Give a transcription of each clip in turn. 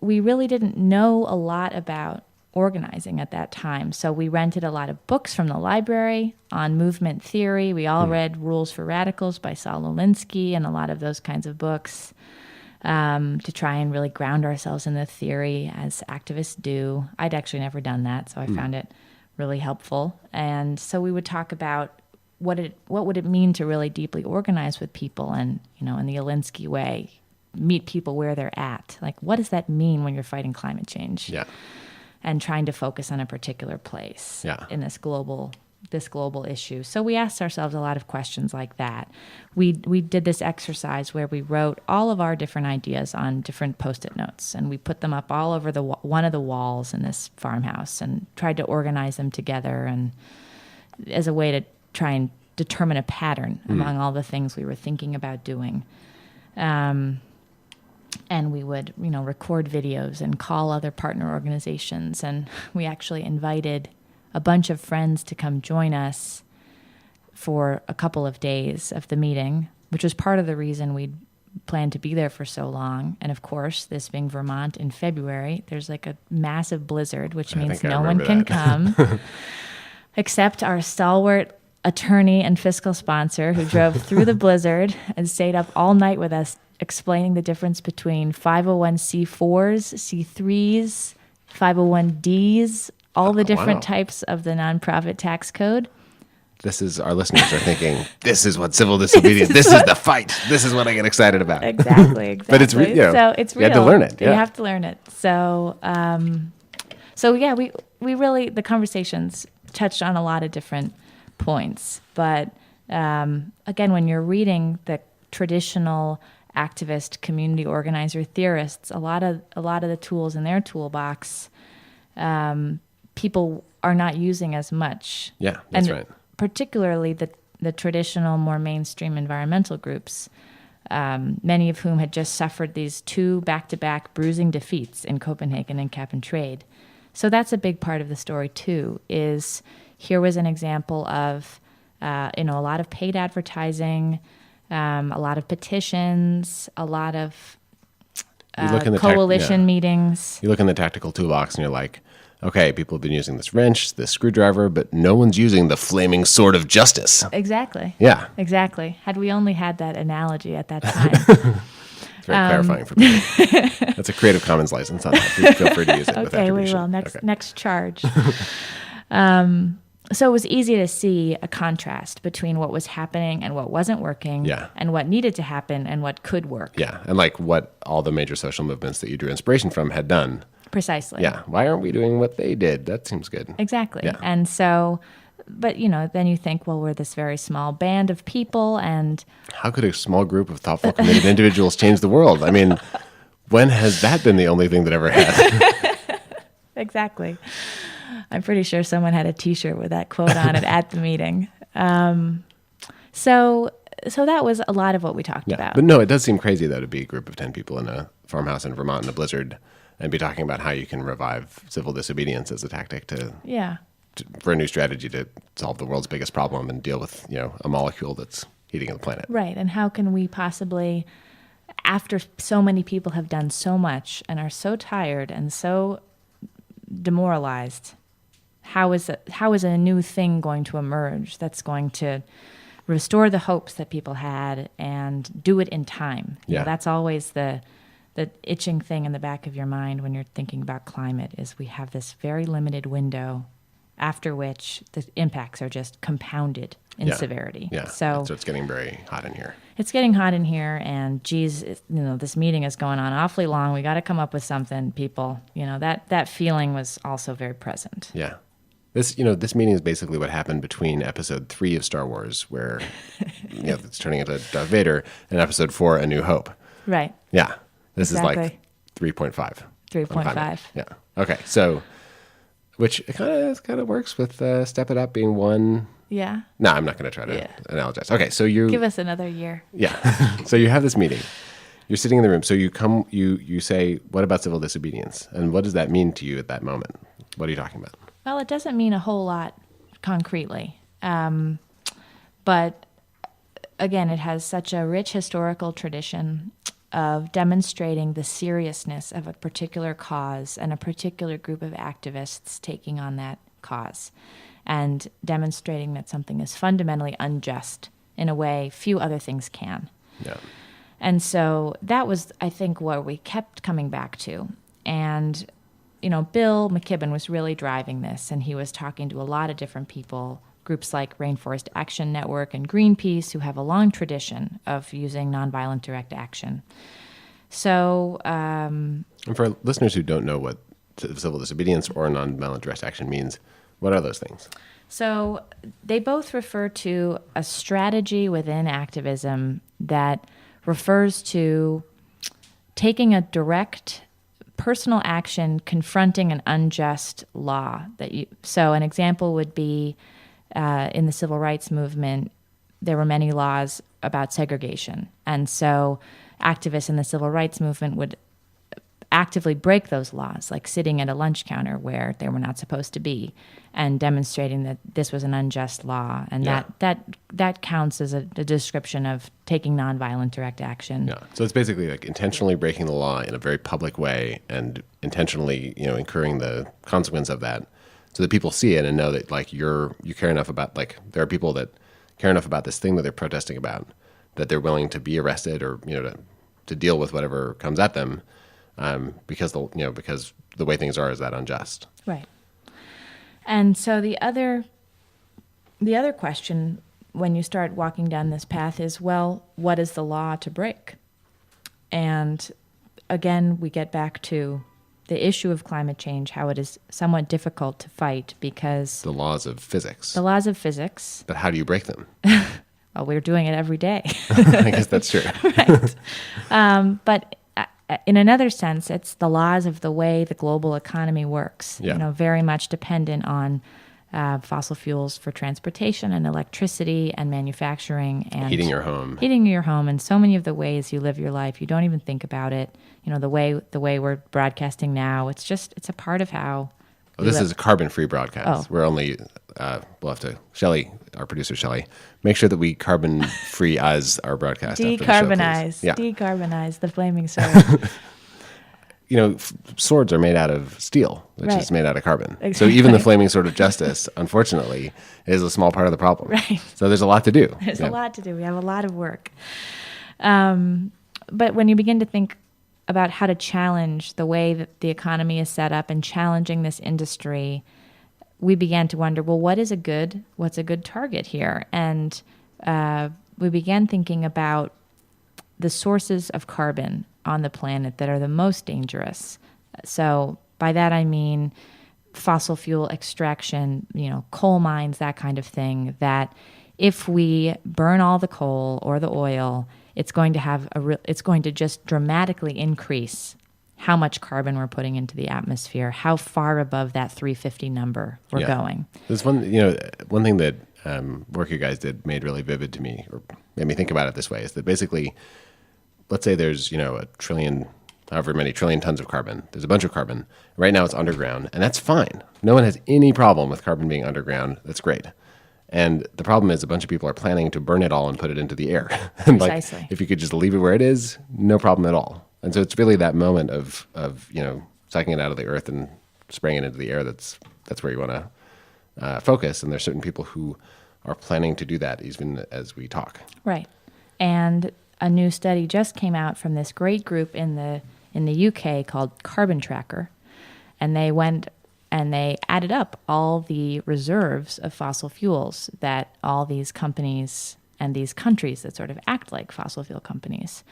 we really didn't know a lot about organizing at that time. So we rented a lot of books from the library on movement theory. We all read Rules for Radicals by Saul Alinsky and a lot of those kinds of books to try and really ground ourselves in the theory as activists do. I'd actually never done that, so I found it really helpful. And so we would talk about what would it mean to really deeply organize with people and, in the Alinsky way, meet people where they're at. Like, what does that mean when you're fighting climate change? Yeah. And trying to focus on a particular place in this global issue. So we asked ourselves a lot of questions like that. We did this exercise where we wrote all of our different ideas on different Post-it notes, and we put them up all over one of the walls in this farmhouse and tried to organize them together and as a way to try and determine a pattern among all the things we were thinking about doing. And we would, record videos and call other partner organizations. And we actually invited a bunch of friends to come join us for a couple of days of the meeting, which was part of the reason we planned to be there for so long. And of course, this being Vermont in February, there's like a massive blizzard, which means no one can come except our stalwart attorney and fiscal sponsor who drove through the blizzard and stayed up all night with us explaining the difference between 501c4s, C3s, 501ds, all the different types of the nonprofit tax code. This is, our listeners are thinking, this is what civil disobedience, this is the fight. This is what I get excited about. Exactly. But it's, so it's real. You had to learn it. You have to learn it. So, we really, the conversations touched on a lot of different points. But again, when you're reading the traditional activist, community organizer theorists, a lot of the tools in their toolbox, people are not using as much. Yeah, that's right. Particularly the traditional, more mainstream environmental groups, many of whom had just suffered these 2 back-to-back bruising defeats in Copenhagen and Cap and Trade. So that's a big part of the story too. Is here was an example of a lot of paid advertising. A lot of petitions, a lot of coalition meetings. You look in the tactical toolbox and you're like, okay, people have been using this wrench, this screwdriver, but no one's using the flaming sword of justice. Exactly. Yeah. Exactly. Had we only had that analogy at that time. It's very clarifying for people. That's a Creative Commons license on that. Feel free to use it with attribution. Okay, we will. Next charge. So it was easy to see a contrast between what was happening and what wasn't working, and what needed to happen and what could work. Yeah, and like what all the major social movements that you drew inspiration from had done. Precisely. Yeah, why aren't we doing what they did? That seems good. Exactly. Yeah. And so, but then you think, well, we're this very small band of people, and how could a small group of thoughtful, committed individuals change the world? I mean, when has that been the only thing that ever has? Exactly. I'm pretty sure someone had a T-shirt with that quote on it at the meeting. So that was a lot of what we talked about. But no, it does seem crazy, though, to be a group of 10 people in a farmhouse in Vermont in a blizzard and be talking about how you can revive civil disobedience as a tactic for a new strategy to solve the world's biggest problem and deal with, a molecule that's heating the planet. Right. And how can we possibly, after so many people have done so much and are so tired and so demoralized, how is a new thing going to emerge that's going to restore the hopes that people had and do it in time? That's always the itching thing in the back of your mind when you're thinking about climate, is we have this very limited window after which the impacts are just compounded in severity. Yeah, so it's getting very hot in here. It's getting hot in here, and geez, this meeting is going on awfully long. We got to come up with something, people. That feeling was also very present. Yeah. This meeting is basically what happened between episode 3 of Star Wars, where it's turning into Darth Vader, and episode 4, A New Hope. Right. Yeah. This is exactly. like 3.5. 3.5. Yeah. Okay. So, which kind of works with Step It Up being one. Yeah. No, I'm not going to try to analogize. Okay. So you give us another year. Yeah. So you have this meeting. You're sitting in the room. So you say, what about civil disobedience? And what does that mean to you at that moment? What are you talking about? Well, it doesn't mean a whole lot concretely. But again, it has such a rich historical tradition of demonstrating the seriousness of a particular cause and a particular group of activists taking on that cause, and demonstrating that something is fundamentally unjust in a way few other things can. Yeah. And so that was, I think, what we kept coming back to. And, Bill McKibben was really driving this, and he was talking to a lot of different people, groups like Rainforest Action Network and Greenpeace, who have a long tradition of using nonviolent direct action. So... and for listeners who don't know what civil disobedience or nonviolent direct action means, what are those things? So they both refer to a strategy within activism that refers to taking a direct personal action confronting an unjust law. So an example would be in the civil rights movement, there were many laws about segregation. And so activists in the civil rights movement would actively break those laws, like sitting at a lunch counter where they were not supposed to be, and demonstrating that this was an unjust law. And that counts as a description of taking nonviolent direct action. Yeah. So it's basically like intentionally breaking the law in a very public way and intentionally, incurring the consequence of that, so that people see it and know that like you care enough about, like, there are people that care enough about this thing that they're protesting about that they're willing to be arrested or to deal with whatever comes at them. Because the way things are is that unjust. Right. And so the other question when you start walking down this path is, well, what is the law to break? And again, we get back to the issue of climate change, how it is somewhat difficult to fight because... The laws of physics. The laws of physics. But how do you break them? Well, we're doing it every day. I guess that's true. Right. But in another sense, it's the laws of the way the global economy works, very much dependent on fossil fuels for transportation and electricity and manufacturing and heating your home. Heating your home, and so many of the ways you live your life, you don't even think about it. The way we're broadcasting now, it's a part of how. This is a carbon-free broadcast. We're only we'll have to our producer Shelley, make sure that we carbon-free as our broadcast. Decarbonize the flaming sword. Swords are made out of steel, which Right. is made out of carbon. Exactly. So even the flaming sword of justice, unfortunately, is a small part of the problem. Right. So there's a lot to do. There's a lot to do. We have a lot of work. But when you begin to think about how to challenge the way that the economy is set up and challenging this industry, we began to wonder, well, what's a good target here? And we began thinking about the sources of carbon on the planet that are the most dangerous. So by that I mean fossil fuel extraction, coal mines, that kind of thing, that if we burn all the coal or the oil, it's going to just dramatically increase how much carbon we're putting into the atmosphere, how far above that 350 number we're going. There's one thing that work you guys did made really vivid to me, or made me think about it this way, is that basically, let's say there's, a trillion, however many trillion tons of carbon. There's a bunch of carbon. Right now it's underground, and that's fine. No one has any problem with carbon being underground. That's great. And the problem is a bunch of people are planning to burn it all and put it into the air. And Precisely. If you could just leave it where it is, no problem at all. And so it's really that moment of sucking it out of the earth and spraying it into the air that's where you want to focus. And there's certain people who are planning to do that even as we talk. Right. And a new study just came out from this great group in the UK called Carbon Tracker, and they went and they added up all the reserves of fossil fuels that all these companies and these countries that sort of act like fossil fuel companies,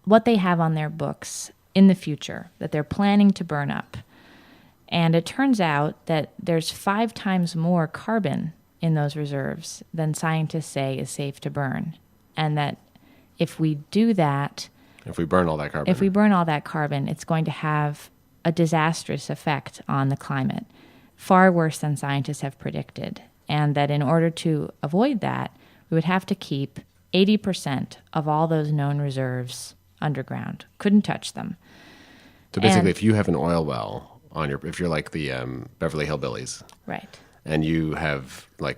what they have on their books in the future that they're planning to burn up. And it turns out that there's 5 times more carbon in those reserves than scientists say is safe to burn. And that if we do that... If we burn all that carbon, it's going to have a disastrous effect on the climate, far worse than scientists have predicted. And that in order to avoid that, we would have to keep 80% of all those known reserves underground. Couldn't touch them. So basically, if you have an oil well if you're like the Beverly Hillbillies, right, and you have when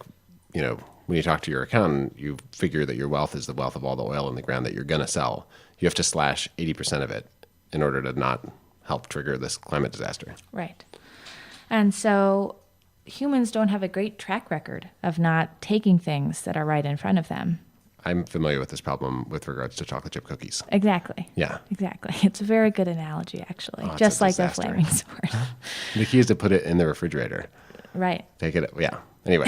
you talk to your accountant, you figure that your wealth is the wealth of all the oil in the ground that you're going to sell. you have to slash 80% of it in order to not help trigger this climate disaster. Right. And so humans don't have a great track record of not taking things that are right in front of them. I'm familiar with this problem with regards to chocolate chip cookies. Exactly. Yeah. Exactly. It's a very good analogy, actually. Oh, just like the flaming sword. The key is to put it in the refrigerator. Right. Take it, yeah. Anyway.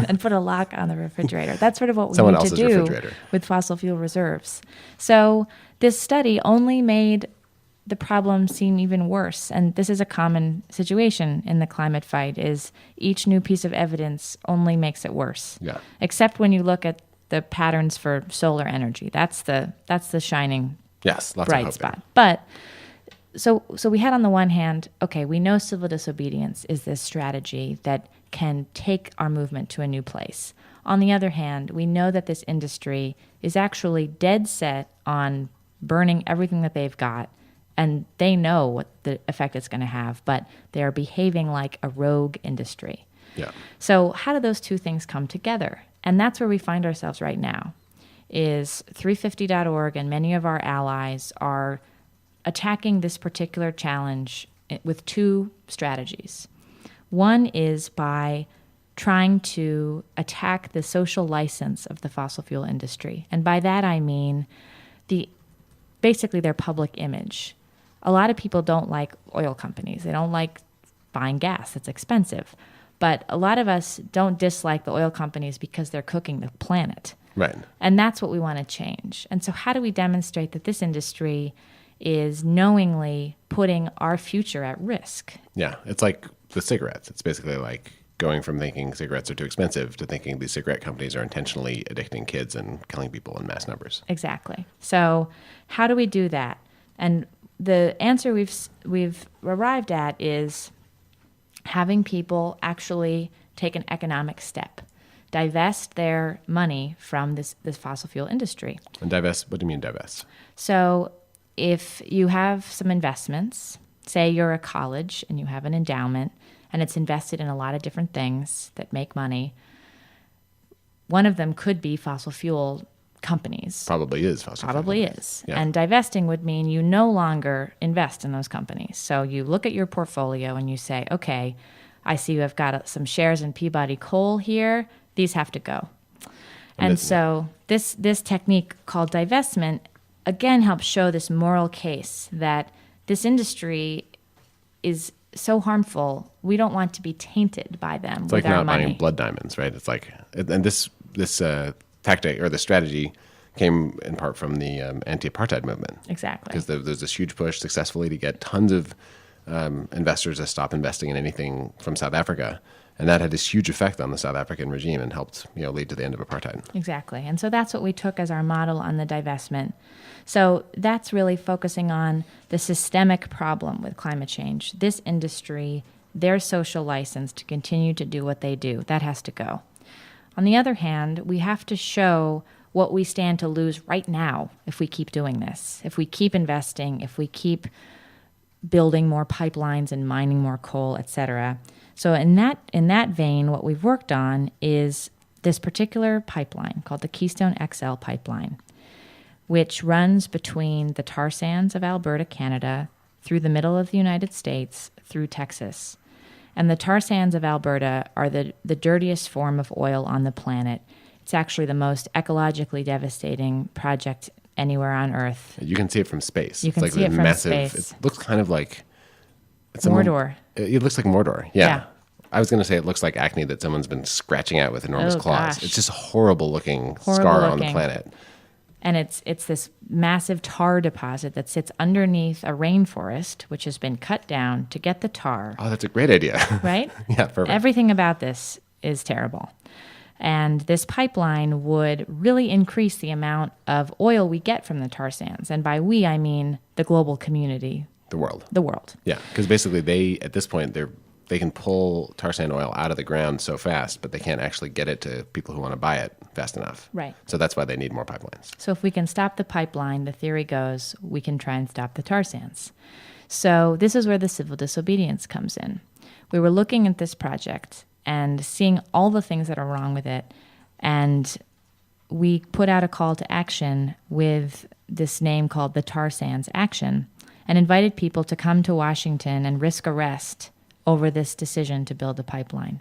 And put a lock on the refrigerator. That's sort of what we Someone need to do with fossil fuel reserves. So this study only made the problem seem even worse. And this is a common situation in the climate fight, is each new piece of evidence only makes it worse. Yeah. Except when you look at the patterns for solar energy. That's the shining bright spot. But so we had on the one hand, okay, we know civil disobedience is this strategy that can take our movement to a new place. On the other hand, we know that this industry is actually dead set on burning everything that they've got, and they know what the effect it's going to have, but they are behaving like a rogue industry. Yeah. So how do those two things come together? And that's where we find ourselves right now, is 350.org and many of our allies are attacking this particular challenge with two strategies. One is by trying to attack the social license of the fossil fuel industry. And by that I mean basically their public image. A lot of people don't like oil companies. They don't like buying gas. It's expensive. But a lot of us don't dislike the oil companies because they're cooking the planet. Right. And that's what we want to change. And so how do we demonstrate that this industry is knowingly putting our future at risk? Yeah. It's like the cigarettes. It's basically like going from thinking cigarettes are too expensive to thinking these cigarette companies are intentionally addicting kids and killing people in mass numbers. Exactly. So how do we do that? And the answer we've arrived at is having people actually take an economic step, divest their money from this fossil fuel industry. And divest, what do you mean divest? So if you have some investments, say you're a college and you have an endowment and it's invested in a lot of different things that make money, one of them could be fossil fuel companies. Probably is fossil fuel Probably companies. is. Yeah. And divesting would mean you no longer invest in those companies. So you look at your portfolio and you say, okay, I see I've got some shares in Peabody Coal here. These have to go. And so this technique called divestment, again, helps show this moral case that this industry is so harmful. We don't want to be tainted by them with our money. It's like not buying blood diamonds, right? It's like, and this tactic or the strategy came in part from the anti-apartheid movement. Exactly. Because there's this huge push successfully to get tons of investors to stop investing in anything from South Africa. And that had this huge effect on the South African regime and helped lead to the end of apartheid. Exactly. And so that's what we took as our model on the divestment. So that's really focusing on the systemic problem with climate change. This industry, their social license to continue to do what they do, that has to go. On the other hand, we have to show what we stand to lose right now if we keep doing this, if we keep investing, if we keep building more pipelines and mining more coal, et cetera. So in that vein, what we've worked on is this particular pipeline called the Keystone XL pipeline, which runs between the tar sands of Alberta, Canada, through the middle of the United States, through Texas. And the tar sands of Alberta are the dirtiest form of oil on the planet. It's actually the most ecologically devastating project anywhere on Earth. You can see it from space. You can see it from space. It looks kind of like... Mordor. It looks like Mordor, yeah. I was going to say it looks like acne that someone's been scratching at with enormous claws. Gosh. It's just a horrible-looking scar on the planet. And it's this massive tar deposit that sits underneath a rainforest, which has been cut down to get the tar. Oh, that's a great idea. Right? Yeah, perfect. Everything about this is terrible. And this pipeline would really increase the amount of oil we get from the tar sands. And by we, I mean the global community. The world. The world. Yeah, because basically at this point, they can pull tar sand oil out of the ground so fast, but they can't actually get it to people who want to buy it fast enough. Right. So that's why they need more pipelines. So if we can stop the pipeline, the theory goes, we can try and stop the tar sands. So this is where the civil disobedience comes in. We were looking at this project and seeing all the things that are wrong with it, and we put out a call to action with this name called the Tar Sands Action and invited people to come to Washington and risk arrest over this decision to build a pipeline.